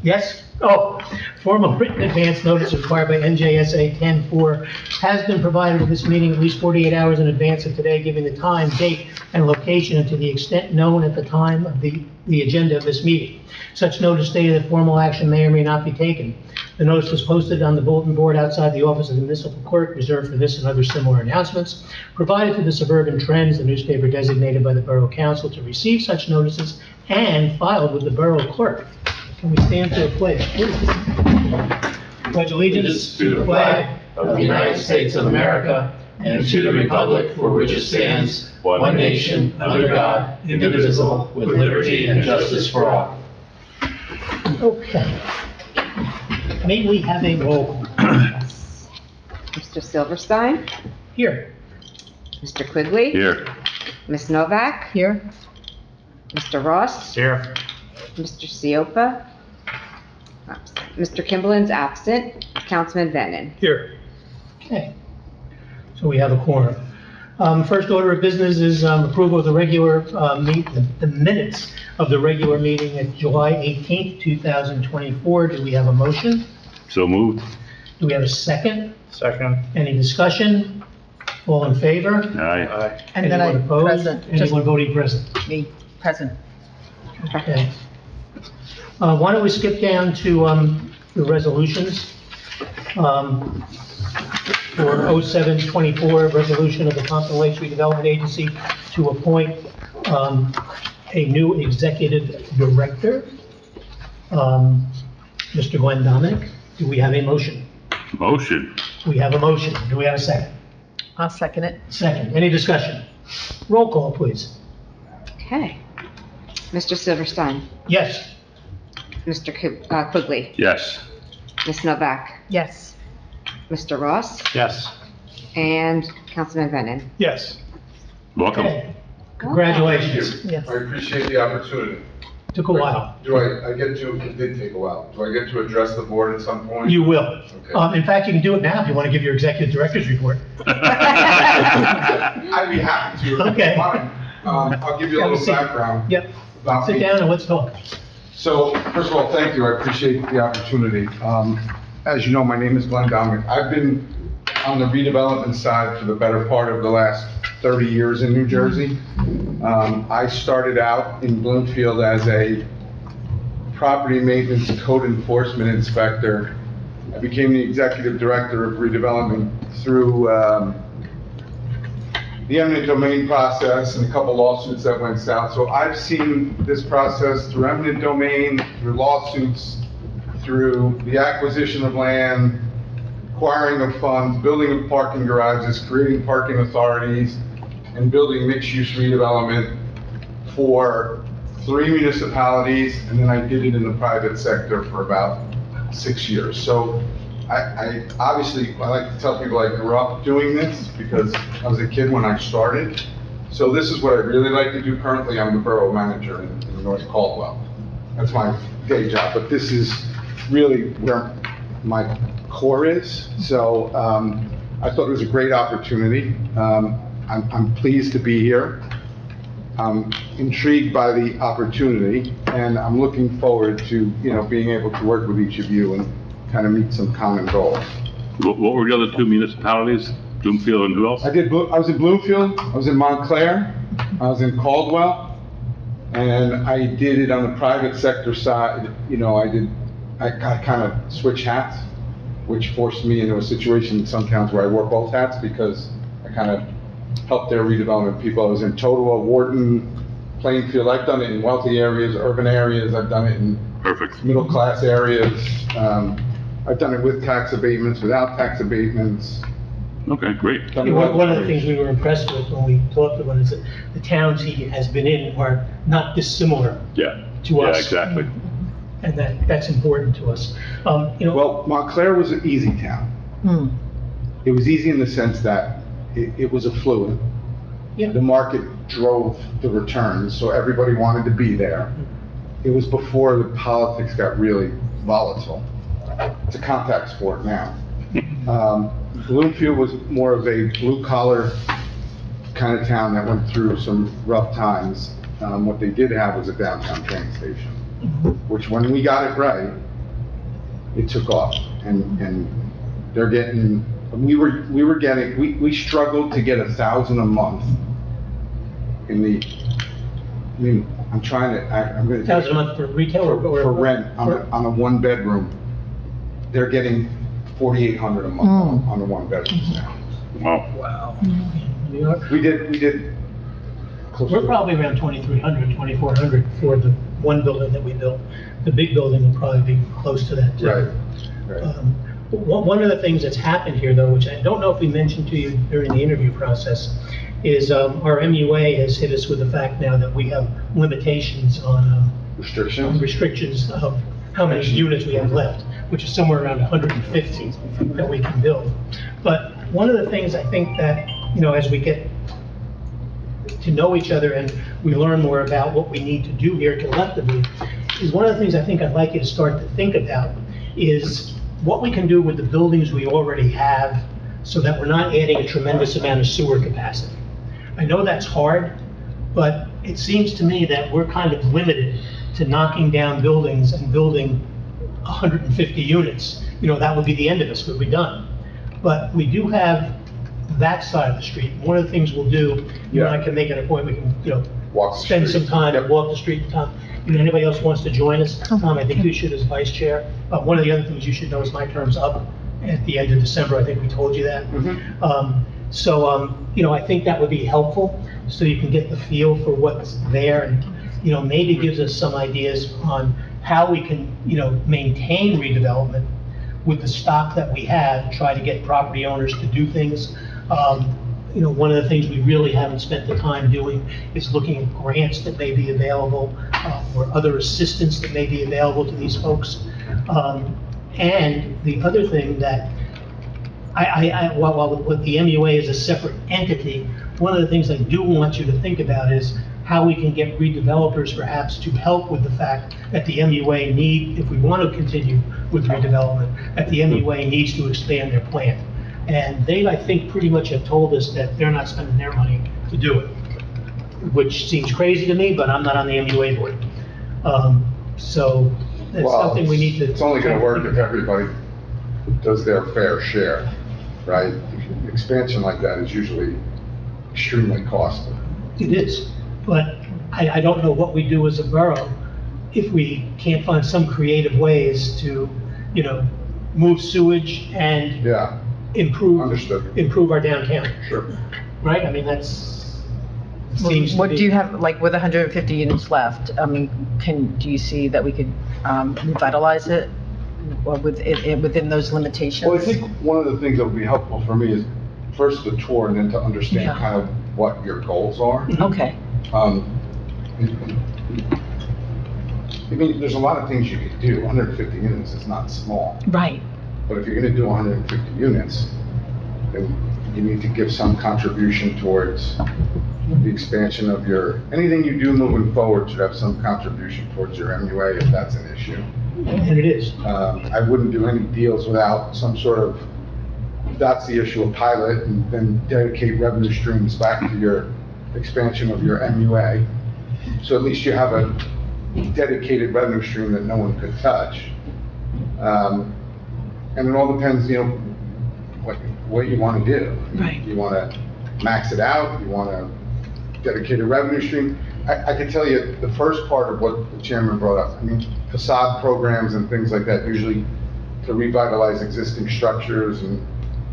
Yes? Oh, formal written advance notice required by NJSA 10-4 has been provided to this meeting at least 48 hours in advance of today, giving the time, date, and location and to the extent known at the time of the agenda of this meeting. Such notice stated that formal action may or may not be taken. The notice was posted on the bulletin board outside the office of the municipal clerk, reserved for this and other similar announcements, provided to the Suburban Trends, the newspaper designated by the Borough Council to receive such notices, and filed with the Borough Clerk. Can we stand for a pledge, please? Pledge allegiance to the flag of the United States of America and to the republic for which it stands, one nation, under God, indivisible, with liberty and justice for all. Okay. May we have a roll call? Mr. Silverstein? Here. Mr. Quigley? Here. Ms. Novak? Here. Mr. Ross? Here. Mr. Siopa? Mr. Kimballon's absent. Councilman Venon? Here. Okay. So we have a quorum. First order of business is approval of the regular the minutes of the regular meeting at July 18th, 2024. Do we have a motion? So moved. Do we have a second? Second. Any discussion? All in favor? Aye. And then Anyone opposed? present, just Anyone voting present? me, present. Okay. Why don't we skip down to the resolutions? For 0724, resolution of the Compton Lakes Redevelopment Agency to appoint a new executive director, Mr. Glenn Dominic. Do we have a motion? Motion. We have a motion. Do we have a second? I'll second it. Second. Any discussion? Roll call, please. Okay. Mr. Silverstein? Yes. Mr. Quigley? Yes. Ms. Novak? Yes. Mr. Ross? Yes. And Councilman Venon? Yes. Welcome. Okay. Congratulations. Yes. I appreciate the opportunity. Took a while. Do I get to, it did take a while, do I get to address the board at some point? You will. Okay. In fact, you can do it now if you want to give your executive director's report. I'd be happy to. if Okay. you want. I'll give you a Have a little seat. background. Yep. about Sit me. down and let's talk. So, first of all, thank you, I appreciate the opportunity. As you know, my name is Glenn Dominic. I've been on the redevelopment side for the better part of the last 30 years in New Jersey. I started out in Bloomfield as a property maintenance code enforcement inspector. I became the executive director of redevelopment through the eminent domain process and a couple lawsuits that went south. So I've seen this process through eminent domain, through lawsuits, through the acquisition of land, acquiring of funds, building of parking garages, creating parking authorities, and building mixed-use redevelopment for 3 municipalities, and then I did it in the private sector for about 6 years. So I obviously, I like to tell people I grew up doing this because I was a kid when I started. So this is what I really like to do currently. I'm the borough manager in North Caldwell. That's my day job, but this is really where my core is. So I thought it was a great opportunity. I'm pleased to be here. I'm intrigued by the opportunity, and I'm looking forward to, being able to work with each of you and kind of meet some common goals. What were the other 2 municipalities? Bloomfield and who else? I was in Bloomfield, I was in Montclair, I was in Caldwell, and I did it on the private sector side. I kind of switch hats, which forced me into a situation in some towns where I wore both hats because I kind of helped their redevelopment people. I was in Totowa, Wharton, Plainfield. I've done it in wealthy areas, urban areas. I've done it in Perfect. middle-class areas. I've done it with tax abatements, without tax abatements. Okay, great. Done it all. One of the things we were impressed with when we talked about is that the towns he has been in are not dissimilar Yeah. to us. Yeah, exactly. And that's important to us. Well, Montclair was an easy town. It was easy in the sense that it was affluent. Yeah. The market drove the returns, so everybody wanted to be there. It was before the politics got really volatile. It's a contact sport now. Bloomfield was more of a blue-collar kind of town that went through some rough times. What they did have was a downtown train station, which when we got it right, it took off, and they're getting, we struggled to get 1,000 a month in the, I mean, I'm trying to, I'm gonna. 1,000 a month for retail or? For rent, on a one-bedroom, they're getting 4,800 a month on the one-bedrooms now. Wow. New York? We did. close We're to- probably around 2,300, 2,400 for the one building that we built. The big building will probably be close to that too. Right. One of the things that's happened here though, which I don't know if we mentioned to you during the interview process, is our MUA has hit us with the fact now that we have limitations on restrictions of how many units we have left, which is somewhere around 150 that we can build. But one of the things I think that, as we get to know each other and we learn more about what we need to do here collectively, is one of the things I think I'd like you to start to think about is what we can do with the buildings we already have so that we're not adding a tremendous amount of sewer capacity. I know that's hard, but it seems to me that we're kind of limited to knocking down buildings and building 150 units. That would be the end of us, we'd be done. But we do have that side of the street. One of the things we'll do, you and I can make an appointment, we can, Walk the spend street. some time and walk the street. Tom, anybody else wants to join us? Tom, I think you should as vice chair. One of the other things you should know is my term's up at the end of December. I think we told you that. I think that would be helpful, so you can get the feel for what's there and, maybe gives us some ideas on how we can, maintain redevelopment with the stock that we have, try to get property owners to do things. One of the things we really haven't spent the time doing is looking at grants that may be available, or other assistance that may be available to these folks. And the other thing that while the MUA is a separate entity, one of the things I do want you to think about is how we can get redevelopers perhaps to help with the fact that the MUA if we want to continue with redevelopment, that the MUA needs to expand their plant. And they, I think, pretty much have told us that they're not spending their money to do it, which seems crazy to me, but I'm not on the MUA board. So that's something we need to. It's only gonna work if everybody does their fair share, right? Expansion like that is usually extremely costly. It is, but I don't know what we do as a borough if we can't find some creative ways to, move sewage and Yeah, improve our downtown, sure. right? I mean, seems to What be. do you have, like, with 150 units left? I mean, do you see that we could revitalize it or within those limitations? Well, I think one of the things that would be helpful for me is first the tour and then to understand Yeah. kind of what your goals are. Okay, I mean, there's a lot of things you could do. 150 units is not small. right. But if you're gonna do 150 units, then you need to give some contribution towards the expansion of anything you do moving forward should have some contribution towards your MUA if that's an issue. And it is. I wouldn't do any deals without some sort of, if that's the issue, a pilot, and then dedicate revenue streams back to your expansion of your MUA. So at least you have a dedicated revenue stream that no one could touch. And it all depends, what you want to do. Right. You want to max it out, you want to dedicate a revenue stream. I could tell you the first part of what the chairman brought up, facade programs and things like that, usually to revitalize existing structures, and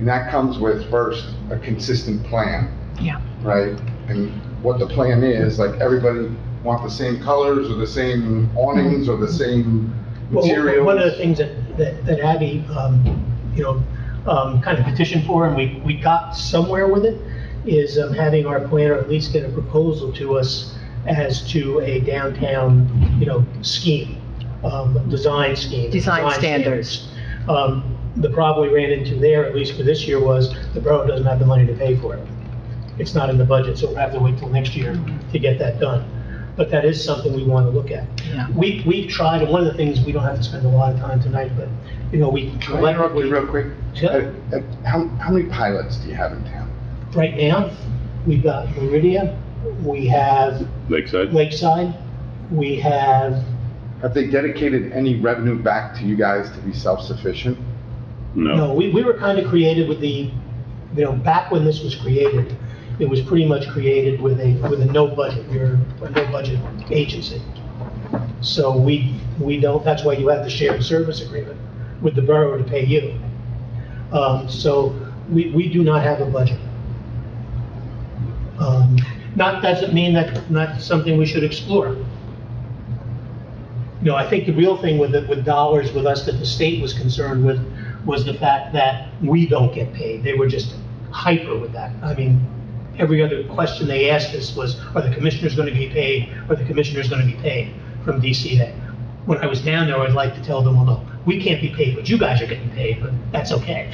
that comes with first a consistent plan. Yeah. Right? And what the plan is, like everybody want the same colors or the same awnings or the same materials. One of the things that Abby, kind of petitioned for, and we got somewhere with it, is having our planner at least get a proposal to us as to a downtown, scheme, design scheme. Design standards. The problem we ran into there, at least for this year, was the borough doesn't have the money to pay for it. It's not in the budget, so we'll have to wait till next year to get that done. But that is something we want to look at. Yeah. We've tried, and one of the things, we don't have to spend a lot of time tonight, but, we Can I interrupt you real quick? Sure. How many pilots do you have in town? Right now, we've got Meridia, we have Lakeside? Lakeside, we have Have they dedicated any revenue back to you guys to be self-sufficient? No, we were kind of created with the, back when this was created, it was pretty much created with a no budget. We were a no budget agency. So we don't, that's why you have the shared service agreement with the borough to pay you. So we do not have a budget. Doesn't mean that not something we should explore. I think the real thing with dollars with us that the state was concerned with was the fact that we don't get paid. They were just hyper with that. I mean, every other question they asked us was, are the commissioners going to be paid? Are the commissioners going to be paid from DCA? When I was down there, I'd like to tell them, well, no, we can't be paid, but you guys are getting paid, but that's okay.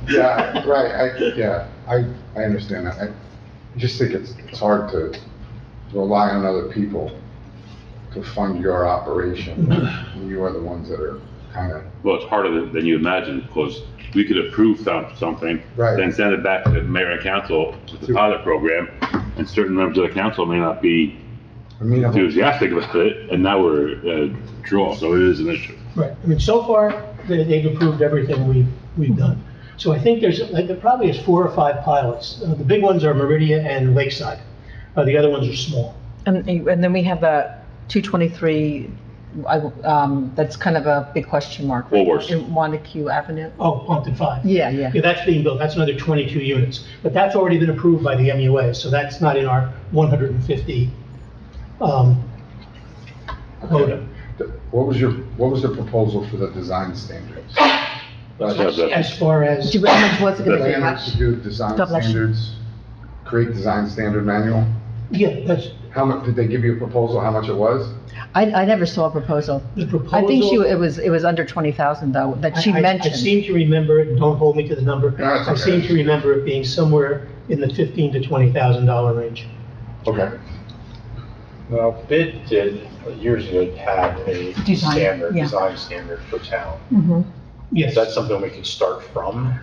Yeah, right, I understand that. I just think it's hard to rely on other people to fund your operation. You are the ones that are kind of. Well, it's harder than you imagine, because we could approve something, Right. then send it back to the mayor and council with the pilot program, and certain members of the council may not be enthusiastic about it, and now we're draw, so it is an issue. Right, I mean, so far, they've approved everything we've done. So I think there probably is 4 or 5 pilots. The big ones are Meridia and Lakeside. The other ones are small. And then we have the 223, that's kind of a big question mark. Woolworths. In Wanacue Avenue. Oh, Plumpton 5. Yeah. Yeah, that's being built, that's another 22 units. But that's already been approved by the MUA, so that's not in our 150 quota. What was the proposal for the design standards? As far as, How much was it going to be? Standards to do design God bless you. standards, create design standard manual? yeah, that's, How much, did they give you a proposal, how much it was? I never saw a proposal. the proposal. I think it was under 20,000 though, that she I mentioned. seem to remember it, don't hold me to the number. No, that's I okay. seem to remember it being somewhere in the $15,000 to $20,000 range. Okay. Well, BID did, years ago, had a Design, yeah. design standard for town. Mhm. Yes. Is that something we could start from?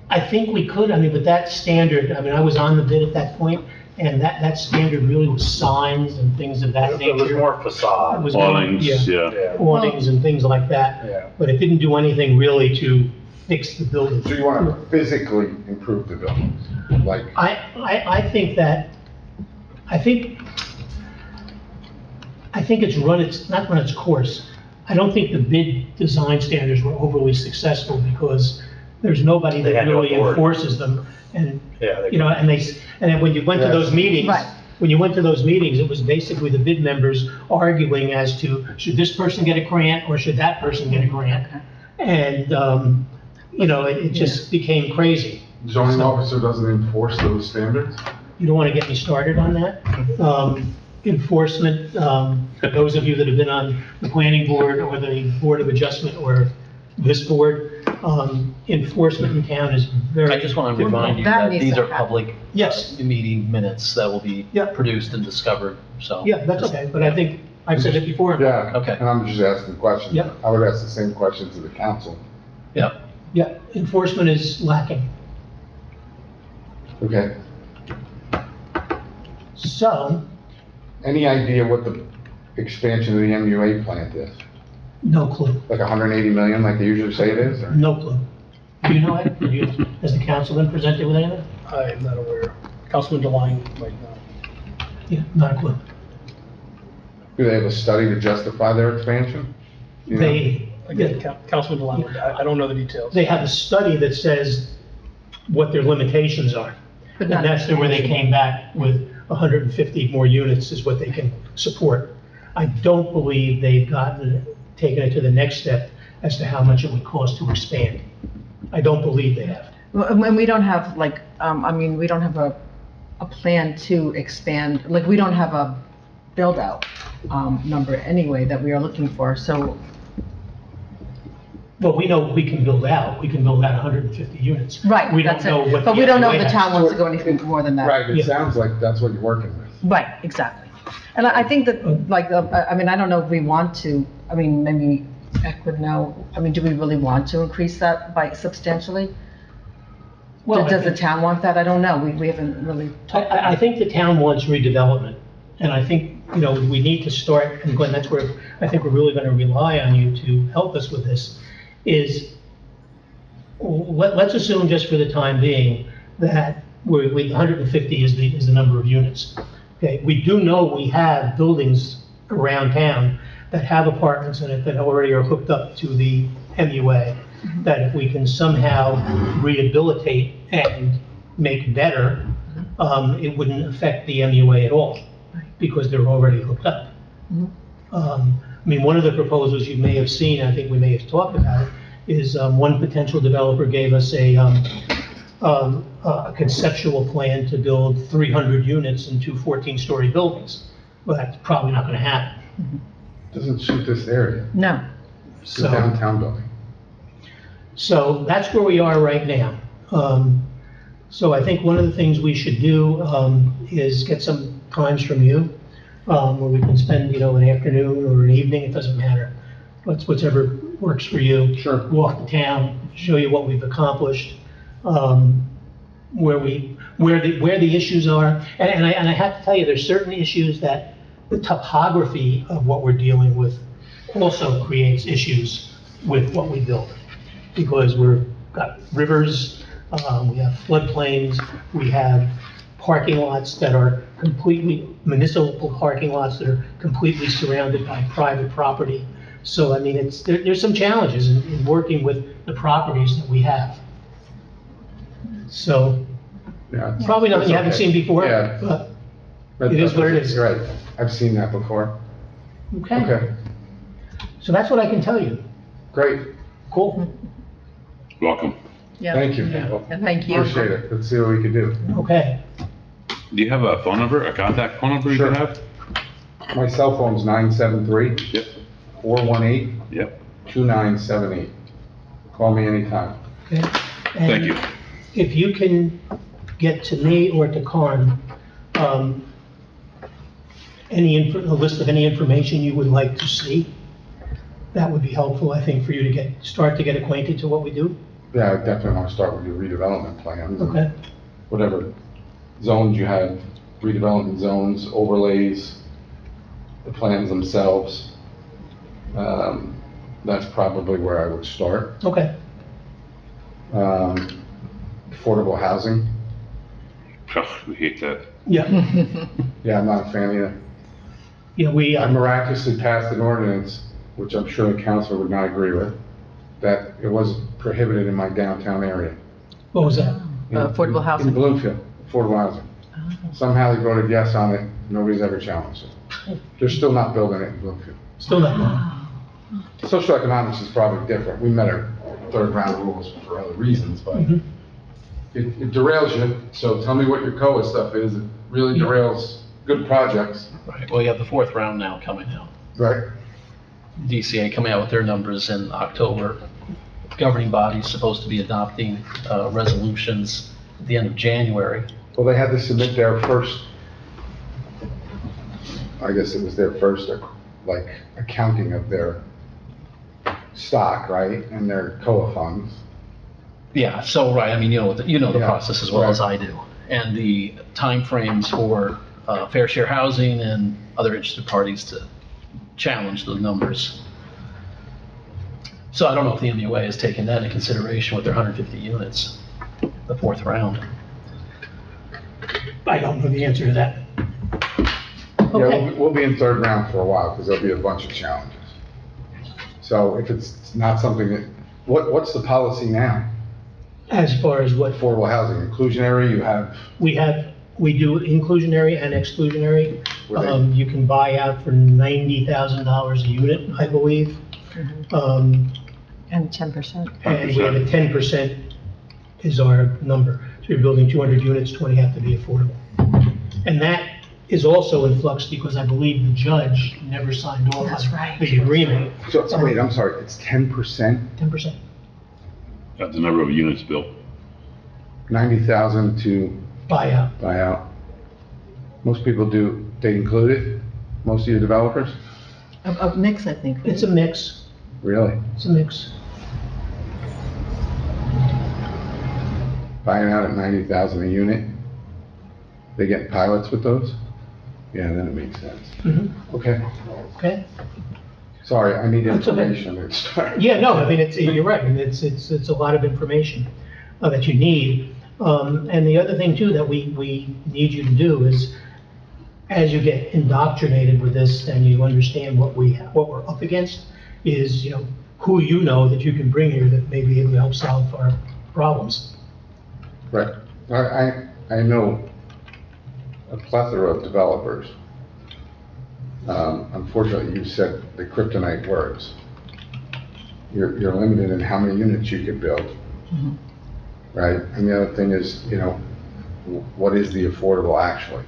I think we could, but that standard, I was on the bid at that point, and that standard really was signs and things of that It was nature. more It facade. was more- Awnings, yeah. Yeah, Awnings and things like that, yeah. but it didn't do anything really to fix the building. So you want to physically improve the buildings? Like, I think it's not run its course. I don't think the bid design standards were overly successful because there's nobody They that had no really authority. enforces them. And, Yeah, and then when you went to Yes. those meetings, Right. it was basically the bid members arguing as to, should this person get a grant or should that person get a grant? And, it just became crazy. zoning officer doesn't enforce those standards? You don't want to get me started on that. Enforcement, those of you that have been on the planning board or the Board of Adjustment or this board, enforcement in town is very. I just want to remind you That that needs these to are happen. public Yes. meeting minutes that will be Yeah. produced and discovered, so. Yeah, that's okay, but I think I've said it before. Yeah. Okay. And I'm just asking questions. Yep. I would ask the same questions to the council. Yeah. Yeah, enforcement is lacking. Okay. So, Any idea what the expansion of the MUA plant is? no clue, Like 180 million, like they usually say it is? or- no clue. Do you know it? Has the council been presented with anything? I am not aware. Councilman DeLine might know. Yeah, not a clue. Do they have a study to justify their expansion? You know? Again, Councilman DeLine, I don't know the details. They have a study that says what their limitations are. But And not- that's where they came back with 150 more units is what they can support. I don't believe they've taken it to the next step as to how much it would cost to expand. I don't believe they have. And we don't have we don't have a plan to expand, we don't have a build-out number anyway that we are looking for, so. Well, we know we can build out 150 units. Right, We don't that's know it. what But we don't know if MUA the has. town wants to go anything more than that. Right, it Yeah. sounds like that's what you're working with. Right, exactly. And I think that, I don't know if we want to, maybe Eck would know, do we really want to increase that by substantially? Well, Does the town want that? I don't know. We haven't really talked. I think the town wants redevelopment, and I think you know, we need to start, and Glenn, that's where I think we're really gonna rely on you to help us with this, is let's assume just for the time being that 150 is the number of units. Okay, we do know we have buildings around town that have apartments in it that already are hooked up to the MUA, that if we can somehow rehabilitate and make better, it wouldn't affect the MUA at all, because they're already hooked up. I mean, one of the proposals you may have seen, I think we may have talked about it, is one potential developer gave us a conceptual plan to build 300 units in two 14-story buildings. Well, that's probably not going to happen. Doesn't suit this area. No. It's a downtown building. So that's where we are right now. So I think one of the things we should do is get some times from you where we can spend, you know, an afternoon or an evening, it doesn't matter. Whatever works for you. Sure. Walk the town, show you what we've accomplished, where the issues are. And I have to tell you, there's certain issues that the topography of what we're dealing with also creates issues with what we build. Because we've got rivers, we have floodplains, we have parking lots that are municipal parking lots that are completely surrounded by private property. So, I mean, there's some challenges in working with the properties that we have. So, Yeah, probably nothing you haven't okay. seen before, Yeah. but it is what it is. You're right. I've seen that before. Okay, Okay, so that's what I can tell you. great. Cool, Welcome. Yeah. Thank you. Yeah. Well, And thank you. Appreciate it. Let's see what we can do. okay. Do you have a phone number, a contact phone number you Sure. can have? My cell phone's 973 Yep, 418 yep. 2978. Call me anytime. Okay. Thank you. If you can get to me or to Karn, a list of any information you would like to see, that would be helpful, I think, for you to start to get acquainted to what we do. Yeah, I definitely want to start with your redevelopment plans. and Okay. Whatever zones you have, redevelopment zones, overlays, the plans themselves. That's probably where I would start. Okay. Affordable housing. Ugh, we hate that. Yeah. Yeah, I'm not a fan of that. Yeah, we, I miraculously passed an ordinance, which I'm sure the council would not agree with, that it was prohibited in my downtown area. what was that? Affordable In housing? Bloomfield, affordable housing. Somehow they voted yes on it, nobody's ever challenged it. They're still not building it in Bloomfield. Still not going. Socioeconomics is probably different. We met our third round rules for other reasons, but Mhm. it derails you. So tell me what your COA stuff is. It really derails good projects, Right, well, you have the fourth round now coming out. right? DCA coming out with their numbers in October. Governing body's supposed to be adopting resolutions at the end of January. Well, they had to submit their first, I guess it was their first, like, accounting of their stock, right? And their COA funds. Yeah, so, right, I mean, you know the Yeah, process as well as right. I do. And the timeframes for fair share housing and other interested parties to challenge the numbers. So I don't know if the MUA has taken that into consideration with their 150 units, the fourth round. I don't know the answer to that. Yeah, Okay. we'll be in third round for a while because there'll be a bunch of challenges. So if it's not something that, what's the policy now? As far as what Affordable housing, inclusionary, you have, we do inclusionary and exclusionary. Were they- You can buy out for $90,000 a unit, I believe. And 10%. And we have a 10% is our number. So you're building 200 units, 20 have to be affordable. And that is also in flux because I believe the judge never signed off That's on right. the agreement. so, wait, I'm sorry, it's 10%, 10%. That's the number of units built. 90,000 to Buyout. buy out. Most people do, they include it? Most of your developers? A mix, I think. It's a mix. Really? It's a mix. Buying out at 90,000 a unit? They get pilots with those? Yeah, then it makes sense. Mhm. Okay, Okay? sorry, I need That's okay. information. It's- Yeah, no, I mean, you're right, and it's a lot of information that you need. And the other thing too that we need you to do is, as you get indoctrinated with this and you understand what we're up against, is, who you know that you can bring here that may be able to help solve our problems. Right, I know a plethora of developers. Unfortunately, you said the kryptonite words. You're limited in how many units you could build. Right, and the other thing is, what is the affordable actually?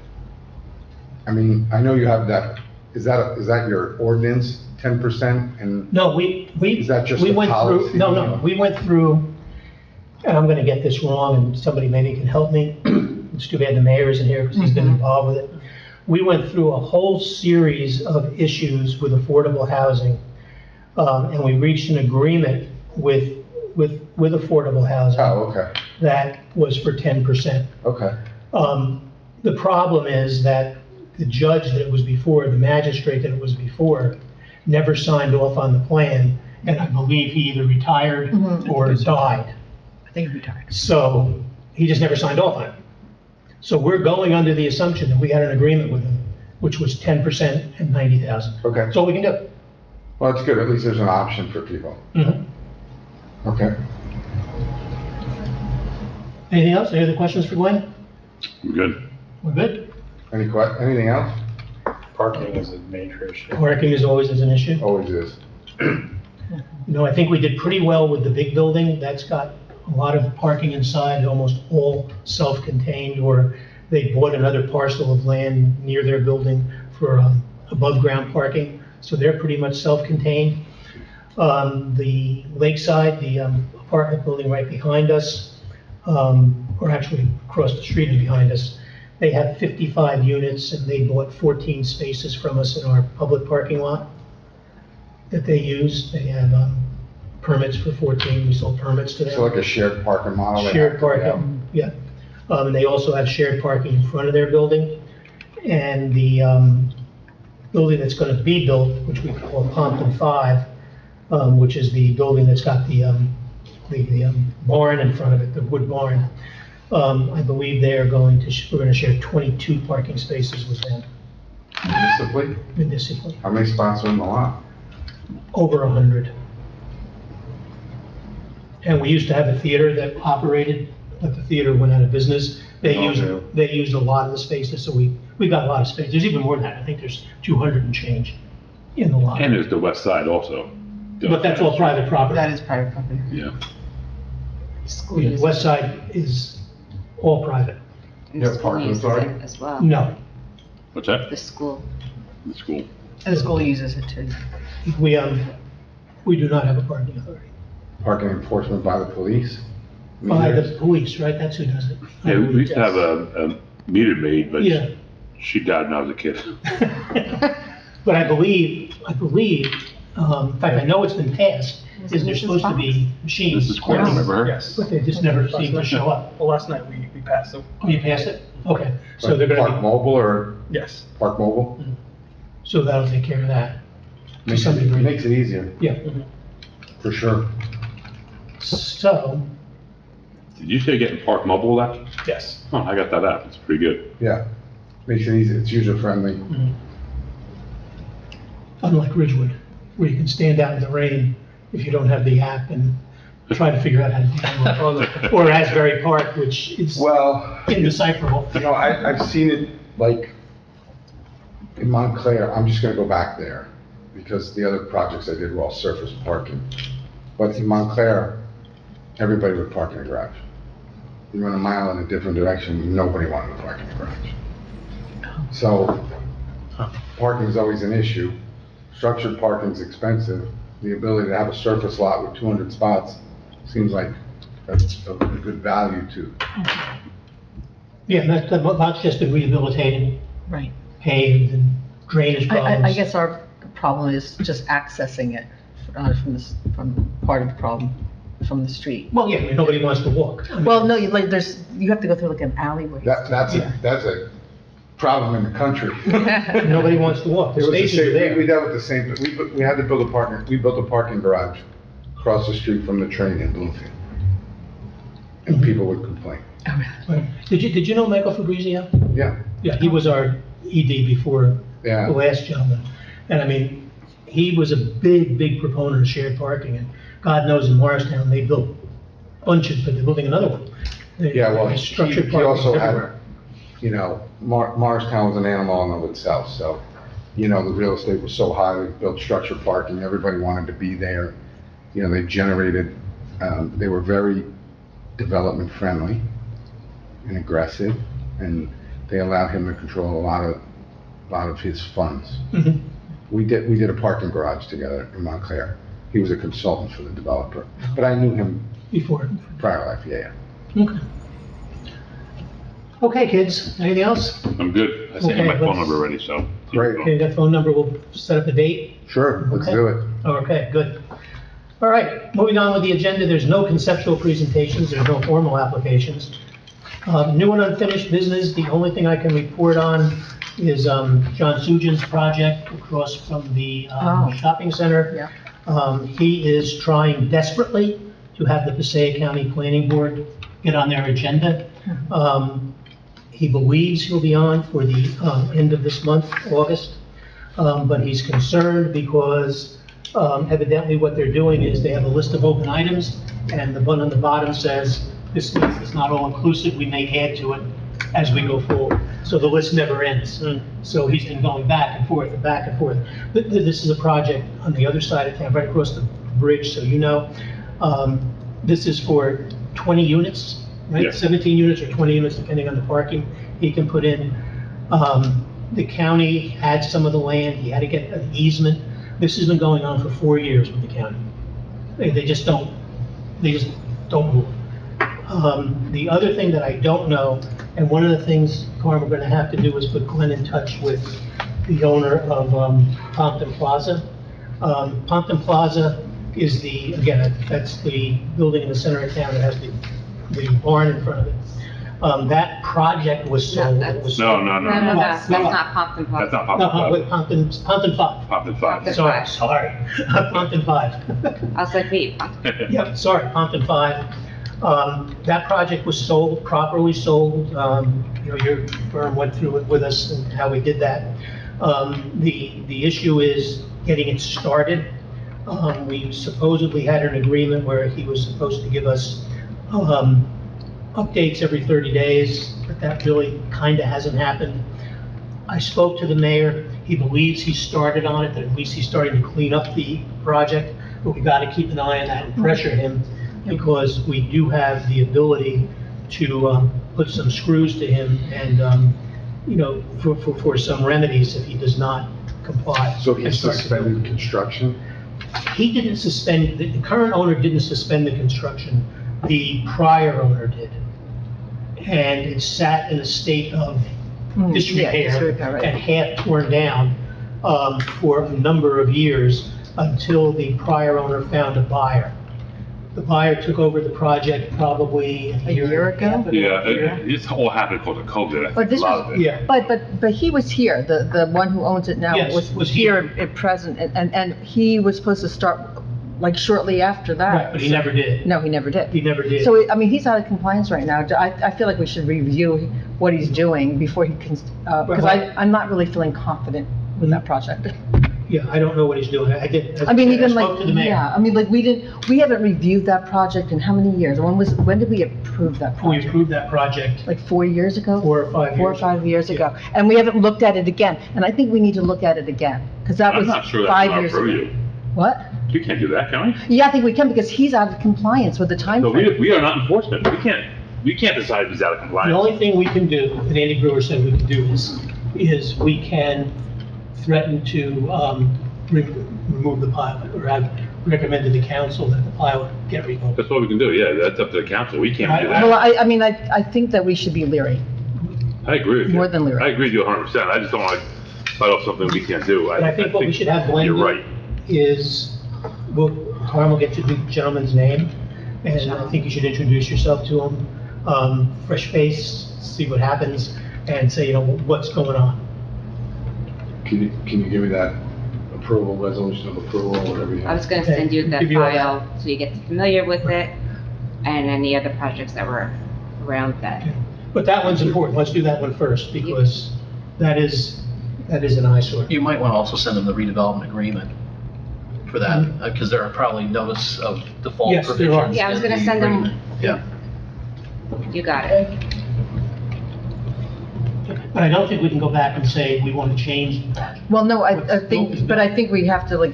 I mean, I know you have that, is that your ordinance, 10%? And No, we Is that just we the went policy? through, no, we went through, and I'm gonna get this wrong, and somebody maybe can help me. It's too bad the mayor isn't here, because he's been involved with it. We went through a whole series of issues with affordable housing, and we reached an agreement with affordable housing Oh, okay, that was for 10%. okay. The problem is that the judge that it was before, the magistrate that it was before, never signed off on the plan, and I believe he either retired or died. I think he retired. So he just never signed off on it. So we're going under the assumption that we had an agreement with him, which was 10% and 90,000. Okay. That's all we can do. Well, it's good, at least there's an option for people. Mhm. Okay. Anything else? Any other questions for Gwen? I'm good. We're good? Anything else? Parking is a major issue. Parking is always an issue. Always is. I think we did pretty well with the big building. That's got a lot of parking inside, almost all self-contained, or they bought another parcel of land near their building for above-ground parking, so they're pretty much self-contained. The Lakeside, the apartment building right behind us, or actually across the street and behind us, they have 55 units, and they bought 14 spaces from us in our public parking lot that they use. They have permits for 14, we sold permits to them. So like a shared parking model? they Shared have to have. parking, yeah. And they also have shared parking in front of their building. And the building that's going to be built, which we call Pompton 5, which is the building that's got the barn in front of it, the wood barn. I believe we're going to share 22 parking spaces with them municipally, How many spots are in the lot? over 100. And we used to have a theater that operated, but the theater went out of business. They Oh, used, yeah. they used a lot of the spaces, so we got a lot of space. There's even more than that. I think there's 200 and change in the lot. And there's the west side also. But that's all private property. That is private property. Yeah. School Yeah, uses West side is all private. and Yeah, the school parking uses authority? it as well. No, What's that? The school. The school. And the school uses it too. we do not have a parking authority. Parking enforcement by the police? By the police, right? That's who does it. Yeah, we used to have a meter maid, but Yeah. she died when I was a kid. But I believe, in fact, I know it's been passed, is there's supposed to be machines. Mrs. Quinn, remember her? Yes. But they just never seem to show up. Well, last night we passed it. Oh, you passed it? Okay, so Like they're Park gonna Mobile or Yes. Park Mobile? so that'll take care of that. Makes some it degree. makes it easier, Yeah, for sure. so, Did you say getting Park Mobile left? Yes. Oh, I got that app. It's pretty good. Yeah, makes it easy, it's user-friendly. unlike Ridgewood, where you can stand out in the rain if you don't have the app and try to figure out how to download it. Or Asbury Park, which is Well, indecipherable. I've seen it, like, in Montclair, I'm just gonna go back there, because the other projects I did were all surface parking. But in Montclair, everybody would park in a garage. You run a mile in a different direction, nobody wanted to park in a garage. So, parking is always an issue. Structured parking's expensive. The ability to have a surface lot with 200 spots seems like a good value to. Yeah, and that lot's just been rehabilitated, Right. paved, and drainage problems. I guess our problem is just accessing it from part of the problem, from the street. Well, yeah, I mean, nobody wants to walk. Well, no, you have to go through like an alleyway. That's problem in the country. Nobody wants to walk. The It was the stations are same, we there. dealt with the same, we had to build we built a parking garage across the street from the train in Bloomfield. And people would complain. Right. Did you know Michael Fabrizio? Yeah, Yeah, he was our ED before yeah. the last gentleman. And I mean, he was a big proponent of shared parking, and God knows in Morristown, they built bunches, but they're building another one. Yeah, well, There's structured he parking also had, everywhere. you know, Morristown was an animal in and of itself, so, you know, the real estate was so high, they built structured parking, everybody wanted to be there. You know, they generated, they were very development friendly and aggressive, and they allowed him to control a lot of his funds. Mhm. We did a parking garage together in Montclair. He was a consultant for the developer, but I knew him Before. prior life, yeah. Okay. Okay, kids, anything else? I'm good. I sent you Okay, my phone let's- number already, so. Great. Okay, that phone number, we'll set up a date. Sure, let's Okay. do it. Okay, good. All right, moving on with the agenda, there's no conceptual presentations, there's no formal applications. New and unfinished business, the only thing I can report on is John Sujan's project across from the Oh. shopping center. Yeah. He is trying desperately to have the Passaic County Planning Board get on their agenda. He believes he'll be on for the end of this month, August, but he's concerned because evidently what they're doing is they have a list of open items, and the one on the bottom says, this list is not all inclusive, we may add to it as we go forward. So the list never ends. So he's been going back and forth and back and forth. This is a project on the other side of town, right across the bridge, so you know. This is for 20 units, right? Yeah. 17 units or 20 units, depending on the parking he can put in. The county had some of the land, he had to get an easement. This has been going on for 4 years with the county. They just don't move. The other thing that I don't know, and one of the things, Carm, we're gonna have to do is put Glenn in touch with the owner of Pompton Plaza. Pompton Plaza is that's the building in the center of town that has the barn in front of it. That project was sold. No, It was No, sold. no, no, No, no. that's not Pompton Plaza. That's not No, Papa wait, Pompton 5. Pompton Pompton 5. Sorry, Pompton 5. I was like, wait, Yep, sorry, Pompton 5. That project was sold, properly sold. You know, your firm went through it with us and how we did that. The issue is getting it started. We supposedly had an agreement where he was supposed to give us updates every 30 days, but that really kind of hasn't happened. I spoke to the mayor. He believes he started on it, that at least he's starting to clean up the project, but we got to keep an eye on that and pressure him, because we do have the ability to put some screws to him and, you know, for some remedies if he does not comply. So he suspended construction? He didn't suspend, the current owner didn't suspend the construction, the prior owner did. And it sat in a state of Yeah, disrepair disrepair, right. and half torn down for a number of years until the prior owner found a buyer. The buyer took over the project probably A year ago? Yeah, it's all happened because of COVID, I But think, a this lot was- of it. Yeah, But he was here, the one who owns it now Yes, was was here here. at present, and he was supposed to start like shortly after that. right, but he never did. No, he never did. He never did. So, I mean, he's out of compliance right now. I feel like we should review what he's doing before he can, because I'm not really feeling confident with that project. Yeah, I don't know what he's doing. I did. I mean, even spoke to the like, mayor. yeah, I mean, like, we haven't reviewed that project in how many years? When did we approve that We project? approved that project Like 4 years ago? 4 or 5 years. 4 or 5 years ago. And we haven't looked at it again. And I think we need to look at it again, because that I'm was not sure 5 that's not years for ago. you. What? We can't do that, can we? Yeah, I think we can, because he's out of compliance with the time No, frame. we are not enforcement. We can't decide if he's out of The compliance. only thing we can do, that Andy Brewer said we can do is we can threaten to remove the pilot, or have recommended to the council that the pilot get revoked. That's what we can do, yeah, that's up to the council. We can't do Well, that. I mean, I think that we should be leery. I agree with you. more than lyric. I agree with you 100%. I just don't want to fight off something we can't do. But I think what we should have Glenn You're do right. is, Carm will get you the gentleman's name, and I think you should introduce yourself to him. Fresh face, see what happens. and say, you know, what's going on. Can you give me that approval, resolution of approval, whatever you I have? was gonna send you the Give you all that. file so you get familiar with it and any other projects that were around that. But that one's important, let's do that one first, because that is an eyesore. You might want to also send them the redevelopment agreement for that, because there are probably notice of default Yes, there are. provisions. Yeah, I was in gonna the send them- agreement. Yeah. You got it. But I don't think we can go back and say we want to change that. Well, no, I What was think, but I think we have to, like,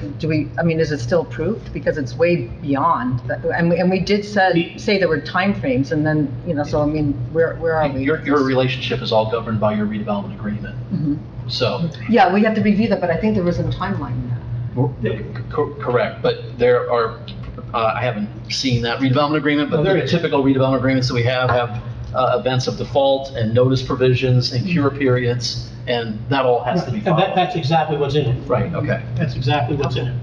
I mean, is it still approved? Because it's way beyond, that. And we did say there were timeframes, and then, you know, so, I mean, where are we? Your relationship is all governed by your redevelopment agreement. Mhm. So, Yeah, we have to review that, but I think there was a timeline in that. correct, but there are, I haven't seen that redevelopment agreement, Oh, but there the it is. typical redevelopment agreements that we have events of default and notice provisions and cure periods, and that all has to be And followed. that's exactly what's in it. Right, okay. That's exactly what's in it.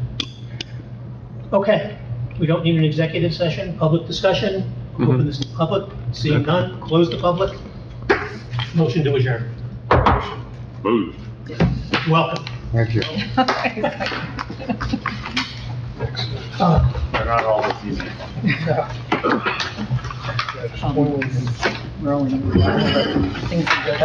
Okay, we don't need an executive session, public discussion, open this to public, seeing none, close the public. Motion to adjourn. Move. Welcome. Thank you. They're not all with you. We're only, things are good.